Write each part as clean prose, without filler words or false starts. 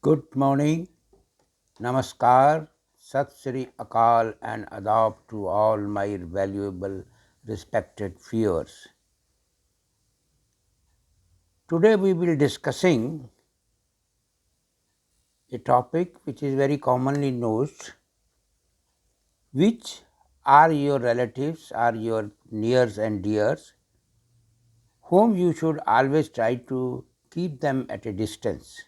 Good morning, Namaskar, Sat Sri Akal and Adab to all my valuable respected viewers. Today we will discussing a topic which is very commonly known, which are your relatives, are your nears and dears, whom you should always try to keep them at a distance.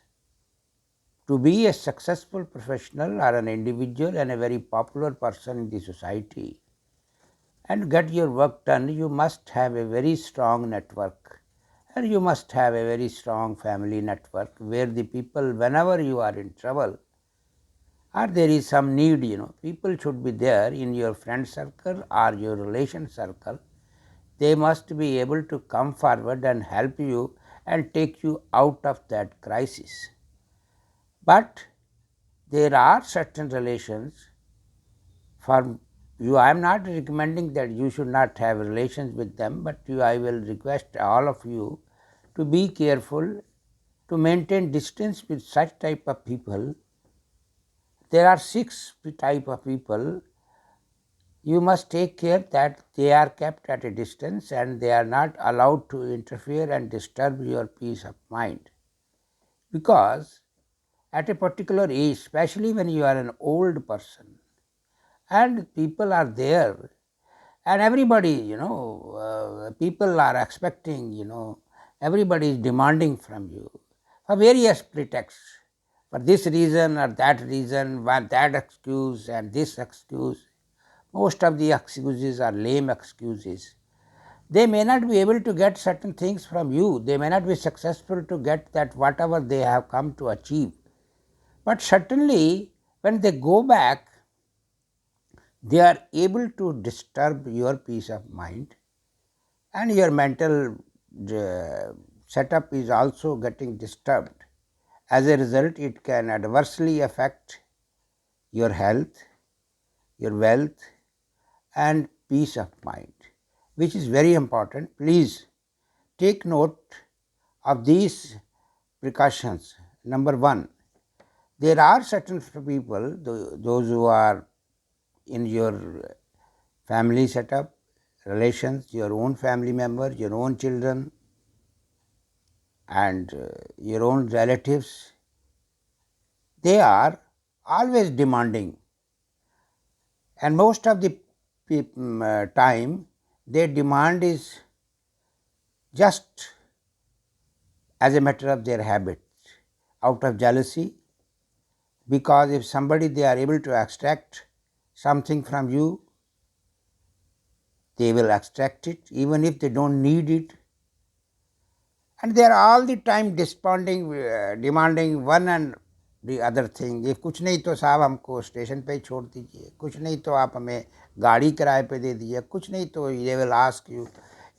To be a successful professional or an individual and a very popular person in the society, and get your work done, you must have a very strong network, and you must have a very strong family network where the people, whenever you are in trouble or there is some need, people should be there in your friend circle or your relation circle. They must be able to come forward and help you and take you out of that crisis. But there are certain relations for you. I am not recommending that you should not have relations with them, but I will request all of you to be careful to maintain distance with such type of people. There are 6 type of people. You must take care that they are kept at a distance and they are not allowed to interfere and disturb your peace of mind. Because at a particular age, especially when you are an old person and people are there, and everybody, people are expecting, everybody is demanding from you for various pretexts, for this reason or that reason, that excuse and this excuse. Most of the excuses are lame excuses. They may not be able to get certain things from you, they may not be successful to get that whatever they have come to achieve, but certainly when they go back, they are able to disturb your peace of mind, and your mental setup is also getting disturbed. As a result, it can adversely affect your health, your wealth and peace of mind, which is very important. Please take note of these precautions. Number 1, there are certain people, those who are in your family setup, relations, your own family members, your own children and your own relatives, they are always demanding, and most of the time their demand is just as a matter of their habit, out of jealousy, because if somebody they are able to extract something from you, they will extract it even if they don't need it, and they are all the time demanding one and the other thing. If कुछ नहीं तो साहब हमको station पे छोड़ दीजिए, कुछ नहीं तो आप हमें गाड़ी किराए पे दे दीजिए, कुछ नहीं तो ये विल आस्क यू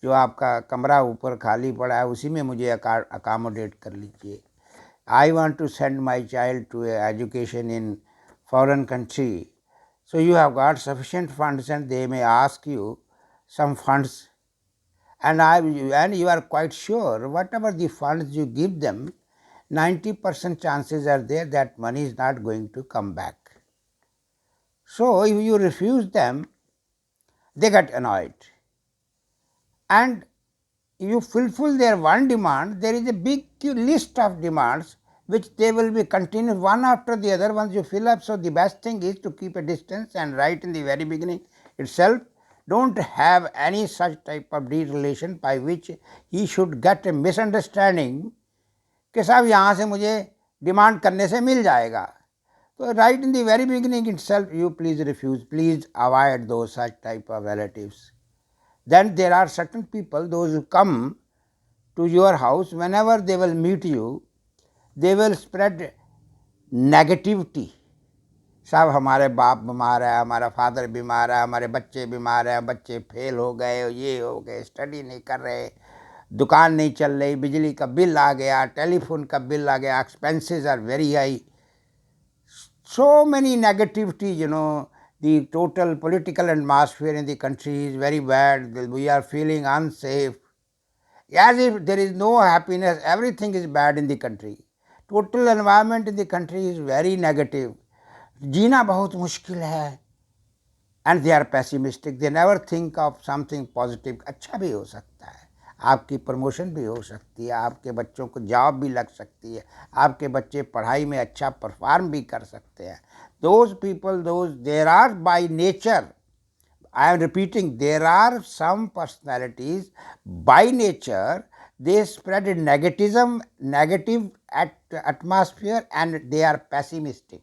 जो आपका कमरा ऊपर खाली पड़ा है उसी में मुझे अकामोडेट कर लीजिए. I want to send my child to education in foreign country, so you have got sufficient funds and they may ask you some funds, and you are quite sure whatever the funds you give them, 90% chances are there that money is not going to come back. So if you refuse them, they get annoyed, and you fulfill their one demand, there is a big list of demands which they will be continued one after the other once you fill up. So the best thing is to keep a distance, and right in the very beginning itself, don't have any such type of relation by which he should get a misunderstanding कि साहब यहाँ से मुझे demand करने से मिल जाएगा. So right in the very beginning itself, you please refuse, please avoid those such type of relatives. Then there are certain people, those who come to your house, whenever they will meet you, they will spread negativity. साहब हमारे बाप बीमार है, हमारा father बीमार है, हमारे बच्चे बीमार है, बच्चे फेल हो गए, ये हो गए, स्टडी नहीं कर रहे, दुकान नहीं चल रही, बिजली का बिल आ गया, टेलीफोन का बिल आ गया, expenses are very high. So many negativities, the total political atmosphere in the country is very bad, we are feeling unsafe, as if there is no happiness, everything is bad in the country. Total environment in the country is very negative, जीना बहुत मुश्किल है, and they are pessimistic, they never think of something positive. अच्छा भी हो सकता है, आपकी प्रमोशन भी हो सकती है, आपके बच्चों को जॉब भी लग सकती है, आपके बच्चे पढ़ाई में अच्छा परफॉर्म भी कर सकते हैं। Those people, those there are by nature, I am repeating, there are some personalities by nature, they spread negative atmosphere, and they are pessimistic.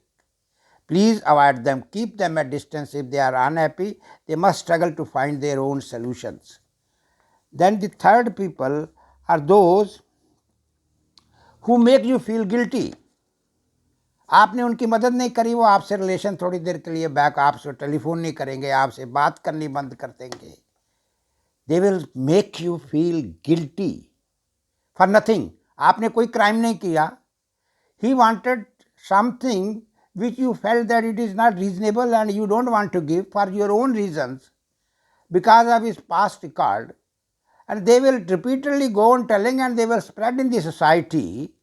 Please avoid them, keep them at distance. If they are unhappy, they must struggle to find their own solutions. Then the third people are those who make you feel guilty. आपने उनकी मदद नहीं करी, वो आपसे relation थोड़ी देर के लिए बैक, आपसे टेलीफोन नहीं करेंगे, आपसे बात करनी बंद कर देंगे। They will make you feel guilty for nothing. आपने कोई क्राइम नहीं किया, he wanted something which you felt that it is not reasonable and you don't want to give for your own reasons because of his past record, and they will repeatedly go on telling, and they will spread in the society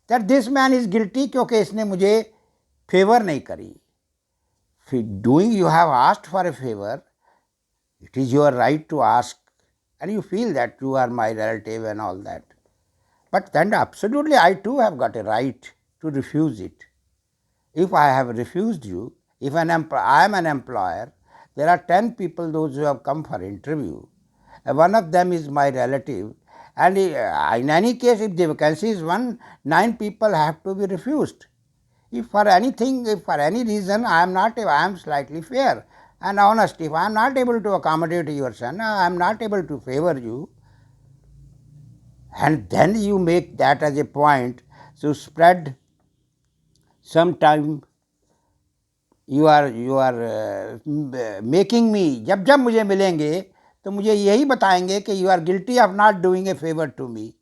that this man is guilty क्योंकि इसने मुझे favour नहीं करी। Doing, you have asked for a favor, it is your right to ask, and you feel that you are my relative and all that. But then absolutely I too have got a right to refuse it. If I have refused you, if I am an employer, there are 10 people, those who have come for interview, one of them is my relative, and in any case, if the vacancy is one, 9 people have to be refused. If for anything, if for any reason I am slightly fair and honest, if I am not able to accommodate your son, I am not able to favor you, and then you make that as a point to spread. Sometime you are making me, जब जब मुझे मिलेंगे तो मुझे यही बताएंगे कि you are guilty of not doing a favor to me.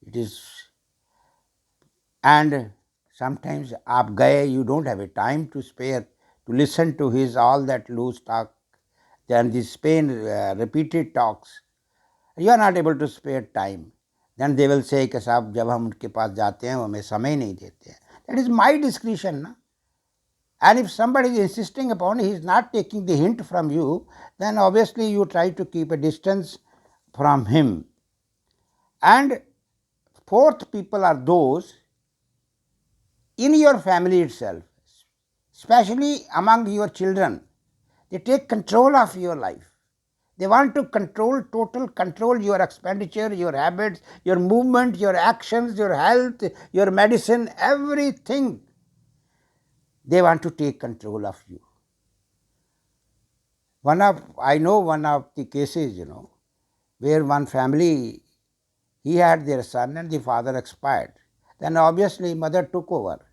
It is, and sometimes आप गए, you don't have a time to spare to listen to his all that loose talk, then this pain repeated talks, you are not able to spare time. Then they will say कि साहब जब हम उनके पास जाते हैं वो हमें समय नहीं देते हैं. That is my discretion, na? And if somebody is insisting upon, he is not taking the hint from you, then obviously you try to keep a distance from him. And fourth people are those in your family itself, especially among your children. They take control of your life. They want to total control your expenditure, your habits, your movement, your actions, your health, your medicine, everything. They want to take control of you. I know one of the cases, where one family, he had their son and the father expired. Then obviously mother took over.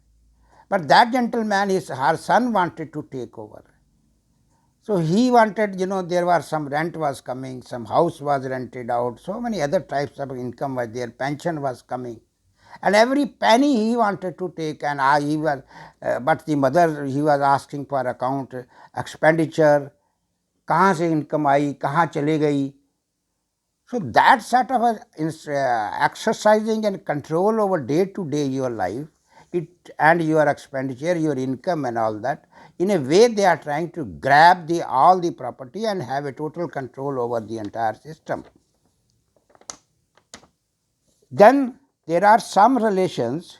But that gentleman, her son wanted to take over. So he wanted, there was some rent was coming, some house was rented out, so many other types of income was there, pension was coming. And every penny he wanted to take, and but the mother, he was asking for account, expenditure, कहाँ से income आई, कहाँ चले गई. So that sort of exercising and control over day to day your life, and your expenditure, your income and all that, in a way they are trying to grab all the property and have a total control over the entire system. Then there are some relations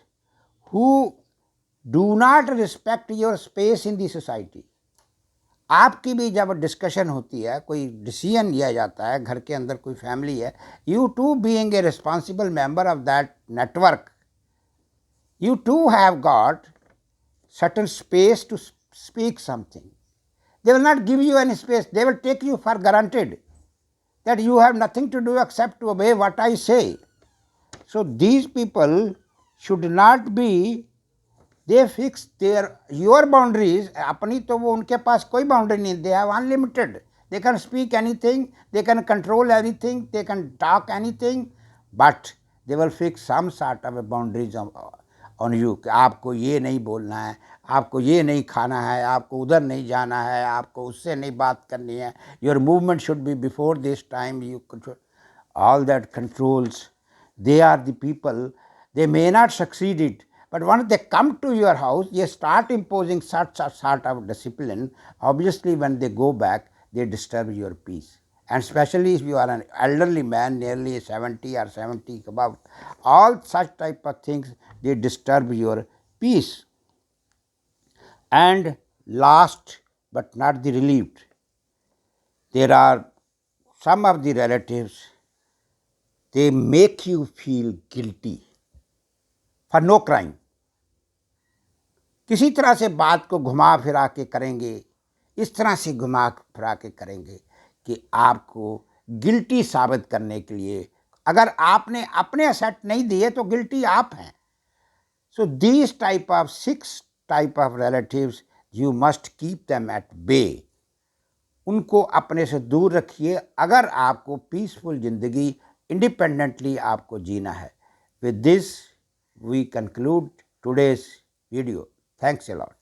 who do not respect your space in the society. आपकी भी जब discussion होती है, कोई decision लिया जाता है, घर के अंदर कोई फैमिली है, you too being a responsible member of that network, you too have got certain space to speak something. They will not give you any space. They will take you for granted that you have nothing to do except to obey what I say. So these people should not be, they fix your boundaries. अपनी तो वो उनके पास कोई boundary नहीं. They have unlimited. They can speak anything. They can control everything. They can talk anything. But they will fix some sort of a boundaries on you. कि आपको ये नहीं बोलना है, आपको ये नहीं खाना है, आपको उधर नहीं जाना है, आपको उससे नहीं बात करनी है. Your movement should be before this time. You control all that controls. They are the people. They may not succeed it, But once they come to your house, they start imposing such a sort of discipline. Obviously, when they go back, they disturb your peace. And especially if you are an elderly man, nearly 70 or 70 above, all such type of things, they disturb your peace. And last but not the relieved, there are some of the relatives, they make you feel guilty for no crime. किसी तरह से बात को घुमा फिरा के करेंगे, इस तरह से घुमा फिरा के करेंगे कि आपको गिल्टी साबित करने के लिए, अगर आपने अपने असेट नहीं दिए तो गिल्टी आप हैं. So these type of 6 type of relatives you must keep them at bay. उनको अपने से दूर रखिए अगर आपको पीसफुल जिंदगी इंडिपेंडेंटली आपको जीना है. With this we conclude today's video. Thanks a lot.